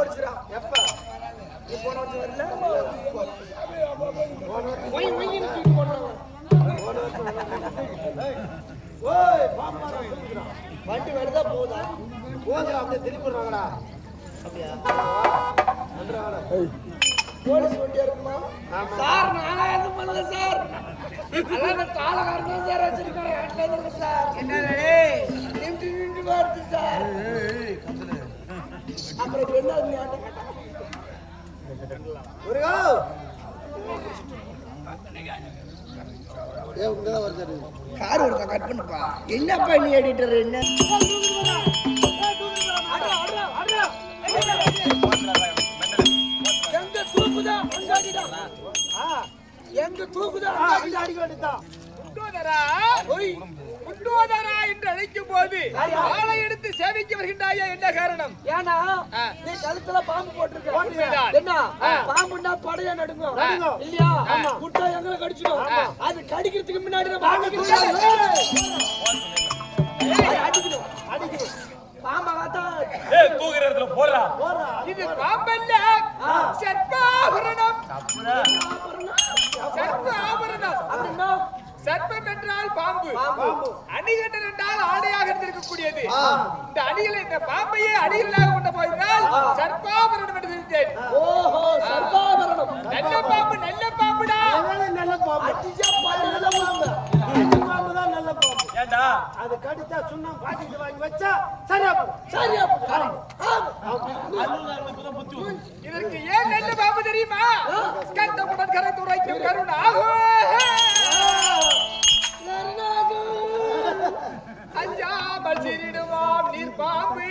ஓடிச்சுடா. எப்ப நீ போன வருஷம் வரல? வண்டி வருதா போதா? போதா அப்படியே திருப்பிடுறாங்கடா. அப்படியா? போலீஸ் வண்டியா இருக்குமா? சார் நானா எதுவும் பண்ணல சார். அதான் காலகாரன் தான் சார் வச்சிருக்கேன் சார். என்ன நின்று வருது சார். அப்புறம் என்ன முருகா கார் ஒருக்கா கட் பண்ணுப்பா. என்னப்பா நீ எடிட்டர் என்ன எங்க தூக்குதா அடிக்க வேண்டியதான். குண்டோதரா என்று அழைக்கும் போது ஆளை எடுத்து சேவைக்கு வருகின்றாயா? என்ன காரணம்? ஏன்னா நீ கழுத்துல பாம்பு போட்டிருக்க. என்ன பாம்புன்னா படையா நடுங்கும் இல்லையா? குட்டா எங்களை கடிச்சிடும். அது கடிக்கிறதுக்கு முன்னாடி அடிக்கணும் அடிக்கணும். பாம்பை பார்த்தா தூக்குற இடத்துல போறா. இது பாம்பல்ல, சர்ப்பாபரணம். சர்ப்பாபரணம் அப்படின்னா சர்ப்பம் என்றால் பாம்பு, அணிகண்டன் என்றால் ஆடையாக இருக்கக்கூடியது. இந்த அணிகளை இந்த பாம்பையே அணிகளாக கொண்டு போயிருந்தால் சர்ப்பாபரணம் என்று தெரிந்தேன். ஓஹோ, சர்ப்பாபரணம். நல்ல பாம்பு, நல்ல பாம்புடா. நல்ல பாம்பு. அடிச்சா நல்ல பாம்பு. பாம்பு தான் நல்ல பாம்பு. ஏண்டா அது கடிச்சா சுண்ணம் பாட்டிட்டு வாங்கி வச்சா சரியா சரியா. இதற்கு ஏன் நல்ல பாம்பு தெரியுமா? கர்த்தமுடன் கரைத்து உரைக்கும் கருணாகோ அஞ்சாமல் சிறிடுவாம் நீர் பாம்பு.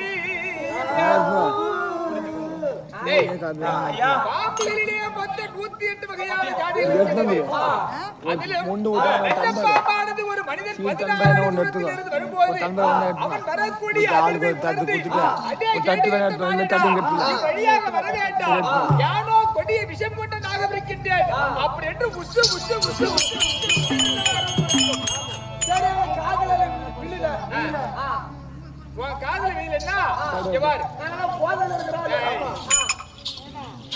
பாம்புகளிலே மொத்தம் 108 வகையான ஜாதிகள் இருக்கிறது. அதிலும் பாம்பானது ஒரு மனிதன் 16 தூரத்திலிருந்து வரும்போது அவன் வரக்கூடிய அதிர்வை வழியாக வர வேண்டாம். யானோ கொடிய விஷம் கொண்ட நாகம் இருக்கின்றேன் அப்படி என்று உசு உசு உசு உசு காதல வீல் என்ன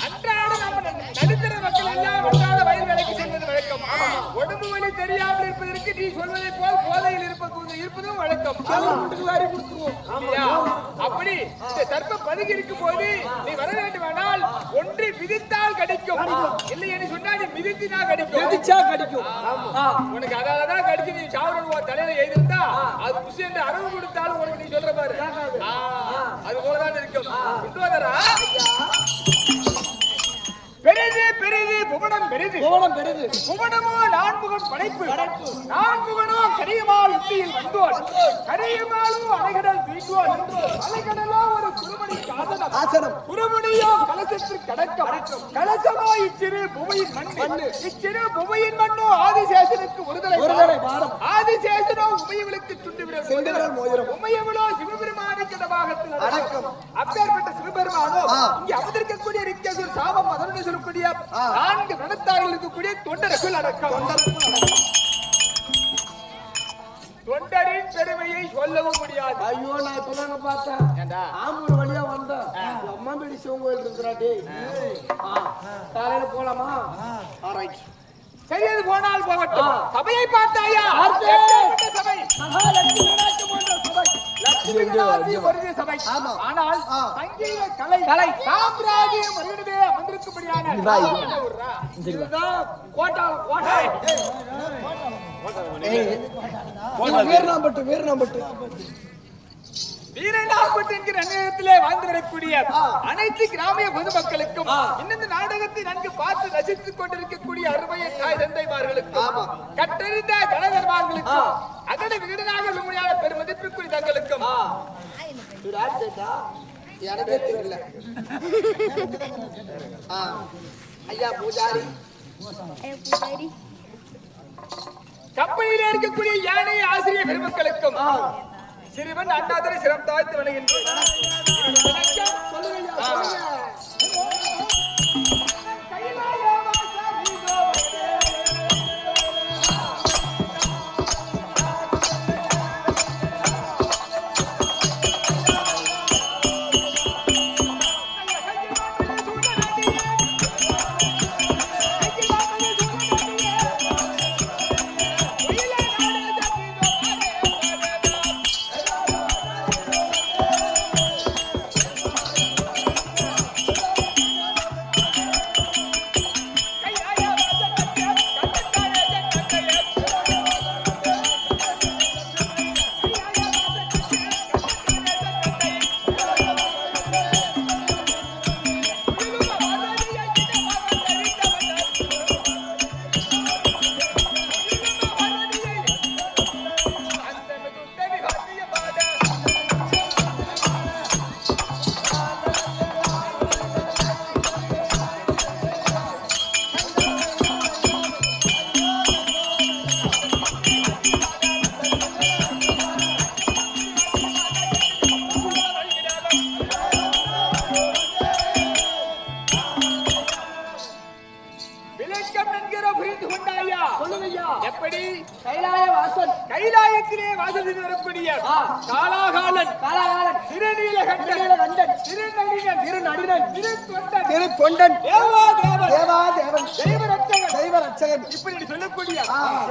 அன்றாட நம்ம நடுத்தர மக்கள் எல்லாம் அன்றாட வயல் வேலைக்கு செல்வது வழக்கம். உடம்பு வலி தெரியாமல் இருப்பதற்கு நீ சொல்வதை போல் போதையில் இருப்பதும் வழக்கம். அப்படி இந்த சர்ப்பம் பதுகி இருக்கும் போது நீ வர வேண்டுமானால் ஒன்று மிதித்தால் கடிக்கும், இல்லை என்று சொன்னா நீ மிதித்தினா கடிக்கும். மிதிச்சா கடிக்கும். உனக்கு அதாலதான் கடிச்சு நீ சாவர தலையில எழுதிருந்தா அது புஷி என்று அரவு கொடுத்தாலும் உனக்கு நீ சொல்ற பாரு அது போலதான் இருக்கும். குண்டோதரா பெரிது பெரிது புவனம் பெரிது புவனம் பெரிது புவனமோ நான்முகன் படைப்பு நான்முகனோ கரியமால் உத்தியில் வந்தோன் கரியமாலோ அலைகடல் வீட்டோன் அலைகடலோ ஒரு குருமணி ஆசனம் குருமணியோ கலசத்திற்கு கடக்கம் கலசமோ இச்சிறு புவையின் மண்ணு இச்சிறு புவையின் மண்ணோ ஆதிசேஷனுக்கு ஒருதலை பாரம் ஆதிசேஷனோ உமையவளுக்கு சுண்டுவிட உமையவளோ சிவபெருமானுக்கு இந்த பாகத்தில் அடக்கம். அப்பேற்பட்ட சிவபெருமானோ இங்கே அமர்ந்திருக்கக்கூடிய ரிக்கேஸ்வர் சாபம் அதனுடைய சொல்லக்கூடிய 4 நடத்தார்கள் இருக்கக்கூடிய தொண்டருக்குள் அடக்கம். தொண்டரின் பெருமையை சொல்லவும் முடியாது. ஐயோ, நான் இப்பதாங்க பார்த்தேன். ஆம்பூர் வழியா வந்தேன். அம்மா பேடி சிவன் கோயில் இருக்கிறாடி. காலையில போலாமா? சரி, அது போனால் போகட்டும். சபையை பார்த்தாயா? சபை சபை ஆனால் சங்கீத கலை சாம்ராஜ்யம் வருகிறதே அமர்ந்திருக்கும்படியான வீரநாம்பட்டு என்கிற நேரத்திலே வாழ்ந்து வரக்கூடிய அனைத்து கிராமிய பொதுமக்களுக்கும் இந்த நாடகத்தை நன்கு பார்த்து ரசித்துக் கொண்டிருக்கக்கூடிய அருமையை தாய் தந்தைமார்களுக்கும் கட்டறிந்த கணவர்மார்களுக்கும் அகட விகடனாக முடியாத பெருமதிப்பிற்குரிய தங்களுக்கும் எனக்கே தெரியல. ஐயா பூஜாரி கப்பலில் இருக்கக்கூடிய யானை ஆசிரியர் பெருமக்களுக்கும் சிறுவன் அண்ணாதிரை சிரம் தாழ்த்து வணங்குகின்றேன். காலாகாலன் திருநீலகண்டன் திருநடினன் திருத்தொண்டன் தேவாதேவன் தெய்வரட்சகன் இப்படி சொல்லக்கூடிய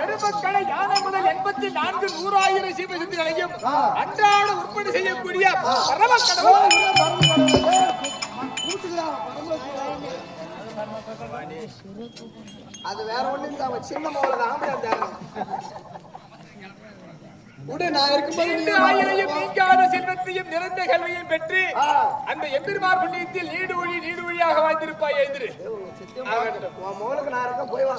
எருமக்கடை யானை முதல் 84 100,000 சிவசக்திகளையும் அன்றாட உற்பத்தி செய்யக்கூடிய பரமக்கடவுள். அது வேற ஒண்ணு இல்ல, அவன் சின்ன மோள ஆம்பளை உடு. நான் இருக்கும்போது நீங்காத செல்வத்தையும் நிறைந்த கல்வியையும் பெற்று அந்த எம்பெருமார் புண்ணியத்தில் நீடு ஒழியாக வாழ்ந்திருப்பாய். எதிரு மோளுக்கு நான் இருக்க போய் வா.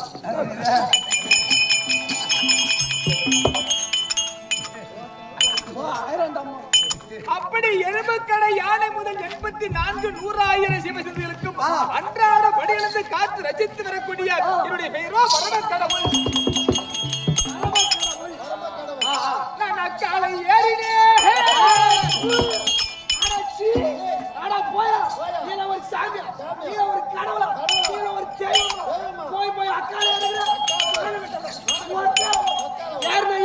அப்படி எருமக்கடை யானை முதல் 84 100,000 சிவசக்திகளுக்கும் அன்றாட படியிலிருந்து காத்து ரசித்து வரக்கூடிய என்னுடைய பெயரோ பரமக்கடவுள். நான் அக்காலை ஏறினேன். ஒரு சாமி, ஒரு கடவுளா, ஒரு தெய்வம் போய் அக்கால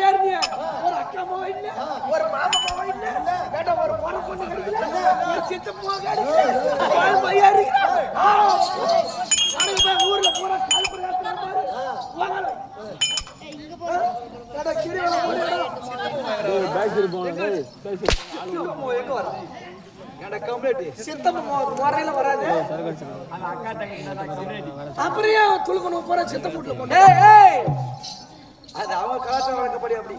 ஏறினியா ஒரு அக்கா மாவ இல்ல, ஒரு மாமா மாவ இல்ல, கேட்ட ஒரு பொண்ணு பொண்ணு கிடைக்கல, ஒரு சித்தப்பா ஊர்ல போற முறையில வராது. அப்புறம் துளுக்கணும் போற சித்த கூட்டுல போன அது அவங்க கலாச்சார வழக்கப்படி. அப்படி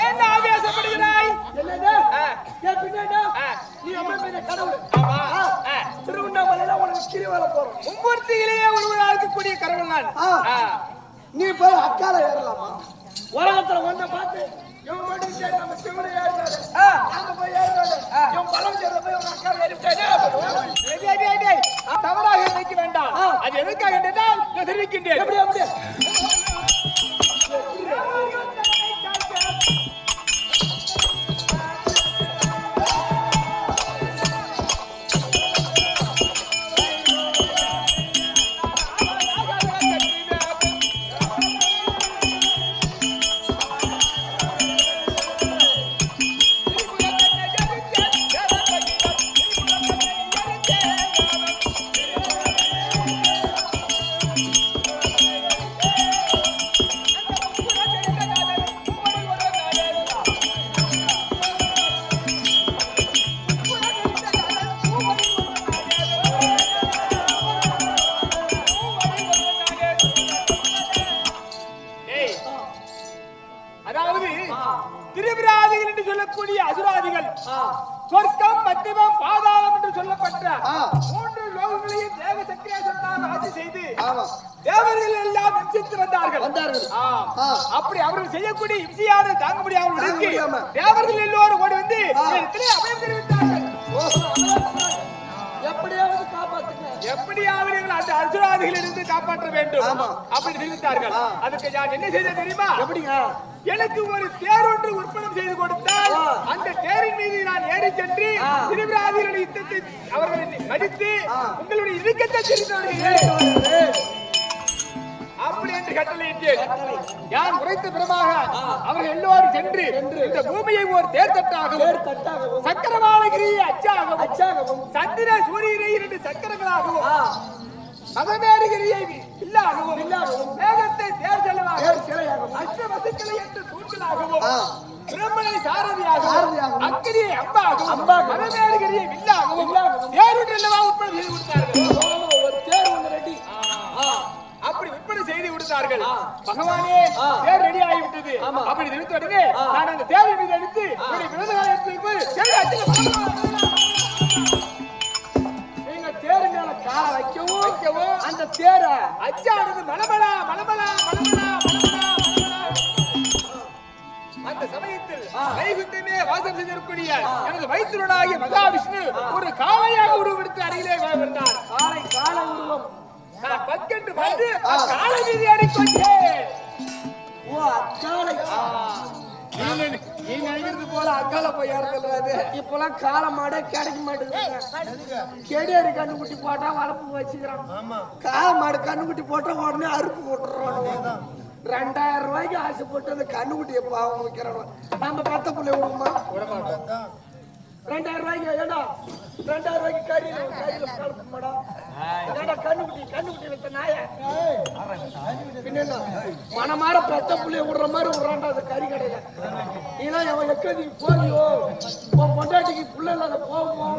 ஏன் ஆவேசப்படுகிறாய்? நீ அம்மா பெரிய கடவுள். திருவண்ணாமலையில உனக்கு கிரிவலம் போறோம். மும்மூர்த்தியிலேயே ஒருவராக இருக்கக்கூடிய கடவுள் நான். நீ போய் அக்கால ஏறலாமா? உலகத்துல ஒன்ன பார்த்து நம்ம சிவனை ஏறினாரு, நாம போய் ஏறினாரு, இவன் பலம் சேர்ந்த போய் உங்க அக்காவை ஏறிவிட்டாரு. தவறாக நினைக்க வேண்டாம். அது எதுக்காக என்றால் நான் தெரிவிக்கின்றேன். எப்படி அப்படி திரிபுராதிகள் என்று சொல்லக்கூடிய அசுராதிகள் சொர்க்கம் மத்தியமம் பாதாளம் என்று சொல்லப்பட்ட 3 லோகங்களையும் தேவ சக்தியால் ஆட்சி செய்து தேவர்கள் எல்லாம் இம்சித்து வந்தார்கள். அப்படி அவர்கள் செய்யக்கூடிய இம்சையான தாங்க முடியாமல் தேவர்கள் எல்லோரும் ஓடி வந்து அபயம் தெரிவித்தார்கள். எப்படியாவது காப்பாற்றுங்க, எப்படியாவது அந்த அசுராதிகளில் இருந்து காப்பாற்ற வேண்டும் அப்படி தெரிவித்தார்கள். அதுக்கு நான் என்ன செய்த தெரியுமா? எப்படிங்க? எனக்கு ஒரு தேர் ஒன்று உற்பத்தி செய்து கொடுத்தால் அந்த தேரின் மீது நான் ஏறி சென்று திரிபுராதிகளுடைய யுத்தத்தை அவர்களை மடித்து உங்களுடைய இறுக்கத்தை தெரிவித்தவர்கள் அப்படி என்று கட்டளையிட்டேன். யான் உரைத்த பிறமாக அவர்கள் எல்லோரும் சென்று இந்த பூமியை ஒரு தேர்தட்டாகவும் சக்கரவாளகிரியை அச்சாகவும் சந்திர சூரியனை 2 சக்கரங்களாகவும் மகமேறுகிரியை இல்லாகவும் மேகத்தை தேர் செலவாகவும் அஷ்டவசுக்களை என்று தூண்களாகவும் பிரம்மனை சாரதியாகவும் அக்கிரியை அம்பாகவும் மகமேறுகிரியை இல்லாகவும் தேருடன் அல்லவா உற்பத்தி செய்து கொடுத்தார்கள். ஒரு தேர் ஒன்று ரெடி. அப்படி விற்பனை செய்து விடுத்தார்கள். பகவானே தேர் ரெடி ஆகிவிட்டது. அப்படி நிறுத்த உடனே நான் அந்த தேரை மீது எடுத்து ஒரு விருதுகளை நீங்க தேரு மேல கால வைக்கவும் அந்த தேரை அச்சானது மலமலா மலமலா மலமலா மலமலா. அந்த சமயத்தில் வைகுண்டமே வாசம் செய்திருக்கூடிய எனது வைத்திருநாயகி மகாவிஷ்ணு ஒரு காளையாக உருவெடுத்து அருகிலே வந்தார். காளை உருவம் நான் பக்கென்று வந்து காளை மீது ஏறிக்கொண்டேன். நீ நினைக்கிறது போல அக்கால போய் ஏறது இப்பெல்லாம் கால மாடே கிடைக்க மாட்டேங்குது. கெடியாரு கண்ணுக்குட்டி போட்டா வளர்ப்பு வச்சுக்கிறான். கால மாடு கண்ணுக்குட்டி போட்டா உடனே அறுப்பு போட்டுறான். 2000 ரூபாய்க்கு ஆசைப்பட்டு அந்த கண்ணுக்குட்டியை பாவம் வைக்கிறோம். நம்ம பத்த புள்ளை விடுமா? 2000 ரூபாய்க்கு ஏடா 2000 ரூபாய்க்கு கையில கலப்புமாடா. ஏடா கண்ணுக்குட்டி வைத்த நாய பின்ன மனமாற பத்த புள்ளைய விடுற மாதிரி விடுறான்டா அந்த கறி கடையில. இதெல்லாம் அவன் எக்கதி போலியோ பொண்டாட்டிக்கு புள்ள இல்லாத போவோம்.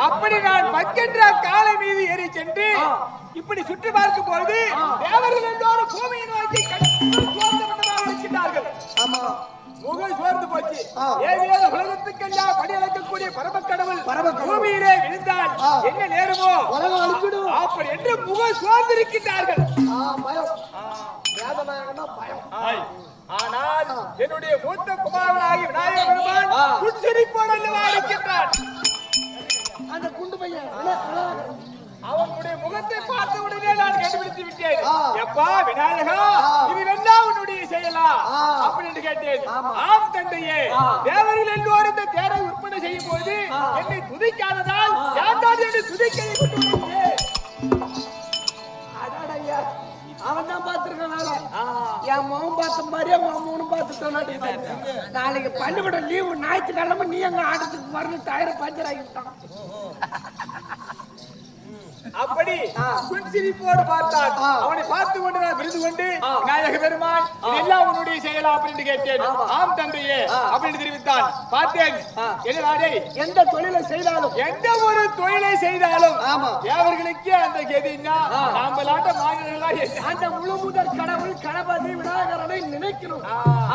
அப்படி நான் மக்கின்ற காலை மீது ஏறி சென்று இப்படி சுற்றி பார்க்கும் பொழுது தேவர்கள் எல்லோரும் பூமியை நோக்கி இருக்கின்றார்கள். ஆமா, முகம் சோர்ந்து போச்சு. ஏவியாத உலகத்துக்கெல்லாம் படி அளக்கக்கூடிய பரமக்கடவுள் பூமியிலே விழுந்தால் என்ன நேருமோ உலகம் அழிச்சிடும் அப்படி என்று முகம் சோர்ந்து இருக்கின்றார்கள். ஆனால் என்னுடைய மூத்த குமாரனாகி விநாயகர் பெருமான் புன்சிரிப்போடு அல்லவா இருக்கின்றான். அந்த குண்டு பையன் அவனுடைய முகத்தை பார்த்த உடனே நான் கண்டுபிடித்து விட்டேன். எப்பா விநாயகா, இதுவெல்லாம் உன்னுடைய செயலா அப்படின்னு கேட்டேன். ஆம் தந்தையே, தேவர்கள் எல்லோரும் இந்த தேரை விற்பனை செய்யும் போது என்னை துதிக்காததால் யார்தான் என்னை துதிக்கலை கொண்டு வந்தேன். அவன் தான் பார்த்திருக்கனால என் மகன் பார்த்த மாதிரியே மாமனும் பார்த்துட்டான். நாளைக்கு பள்ளிக்கூடம் லீவு, ஞாயிற்றுக்கிழமை நீ எங்க ஆட்டத்துக்கு வரணும். டயரை பஞ்சர் ஆகிட்டான். அப்படி புன்சிரிப்போடு பார்த்தான். அவனை பார்த்து கொண்டு நான் விருது கொண்டு விநாயக பெருமான் இதெல்லாம் உன்னுடைய செயலா அப்படின்னு கேட்டேன். ஆம் தந்தையே அப்படின்னு தெரிவித்தான். பார்த்தேன். எந்த தொழிலை செய்தாலும் எந்த ஒரு தொழிலை செய்தாலும் தேவர்களுக்கே அந்த கதின்னா நாமளாட்ட மாநிலங்களா அந்த முழு முதற் கடவுள் கணபதி விநாயகரனை நினைக்கணும்.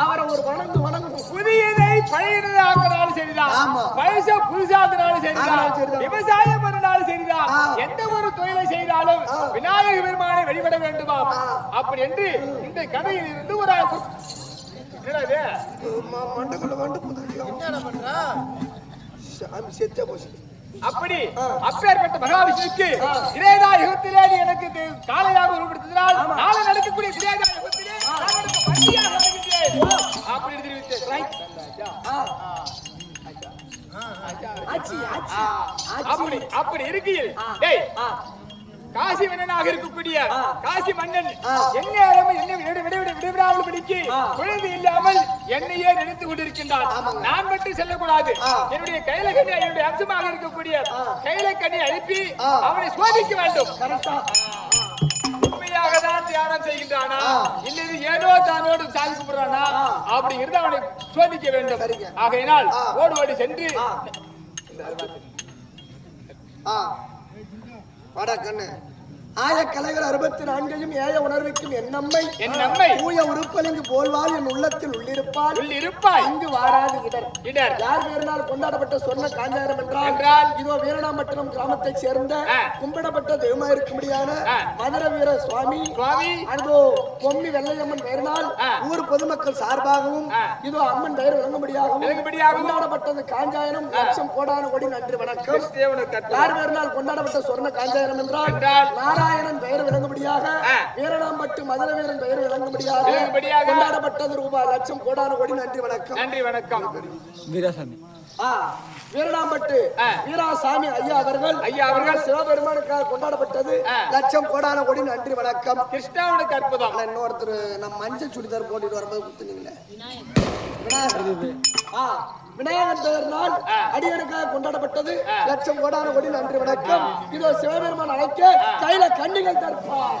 அவரை ஒரு வணங்கணும். புதியதை பழையதை ஆக்கினாலும் சரிதான், பழச புதுசாக்கினாலும் சரிதான், விவசாயம் பண்ணாலும் சரிதான், எந்த ஒரு தொழிலை செய்தாலும் விநாயக பெருமானை வழிபட வேண்டுமா அப்படி என்று இந்த கதையில் இருந்து ஒரு அப்படி அப்பேற்பட்ட மகாவிஷ்ணுக்கு திரேதா யுகத்திலே எனக்கு காலையாக உருவெடுத்ததால் நாளை நடக்கக்கூடிய திரேதா யுகத்திலே அப்படி தெரிவித்தேன். அப்படி இருக்கையில் காசி மன்னனாக இருக்கக்கூடிய காசி மன்னன் என்னை விடாமல் பிடிக்கி குழந்தை இல்லாமல் என்னையே நினைத்து கொண்டிருக்கின்றான். நான் மட்டும் செல்லக்கூடாது. என்னுடைய கைலக்கண்ணி என்னுடைய அம்சமாக இருக்கக்கூடிய கைலக்கண்ணி அனுப்பி அவனை சோதிக்க வேண்டும். உண்மையாக தான் தியானம் செய்கின்றானா இல்லது ஏதோ தானோடு சாமி கும்பிடுறானா அப்படிங்கிறது அவனை சோதிக்க வேண்டும். ஆகையினால் ஓடி சென்று வாடா கண்ணு ஆயக்கலைகள் 64 ஏய உணர்விக்கும் என்னம்மை தூய உறுப்பலிங்கு போல்வாள் என் உள்ளத்தில் உள்ளிருப்பாள் இங்கு வாராது இடர். யார் பேரினால் கொண்டாடப்பட்ட சொன்ன காஞ்சாரம் என்றால் இதோ வீரணாம்பட்டினம் கிராமத்தைச் சேர்ந்த கும்பிடப்பட்ட தெய்வமா இருக்கும்படியான மதுர வீர சுவாமி அதோ பொம்மி வெள்ளையம்மன் பெயரினால் ஊர் பொதுமக்கள் சார்பாகவும் இதோ அம்மன் பெயர் விளங்கும்படியாகவும் கொண்டாடப்பட்டது காஞ்சாயனம் லட்சம் கோடான கோடி நன்றி வணக்கம். யார் பேரினால் கொண்டாடப்பட்ட சொன்ன காஞ்சாயனம் என்றால் நாராயணன் பெயர் விளங்கும்படியாக வீரணாம்பட்டு மதுர வீரன் பெயர் விளங்கும்படியாக கொண்டாடப்பட்டது ரூபாய் லட்சம் கோடான கோடி நன்றி வணக்கம். நன்றி வணக்கம். வீராசாமி வீரணாம்பட்டு வீராசாமி ஐயா அவர்கள் சிவபெருமானுக்காக கொண்டாடப்பட்டது லட்சம் கோடான கோடி நன்றி வணக்கம். கிருஷ்ணாவுக்கு அற்புதம். இன்னொருத்தர் நம்ம மஞ்சள் சுடிதார் போட்டுட்டு வரும்போது குத்துனீங்களே விநாயகர் பெயர்னால் அடியனுக்காக கொண்டாடப்பட்டது லட்சம் கோடான கோடி நன்றி வணக்கம். இதோ சிவபெருமான் அழைக்க கையில கண்ணிகள் தருப்பார்.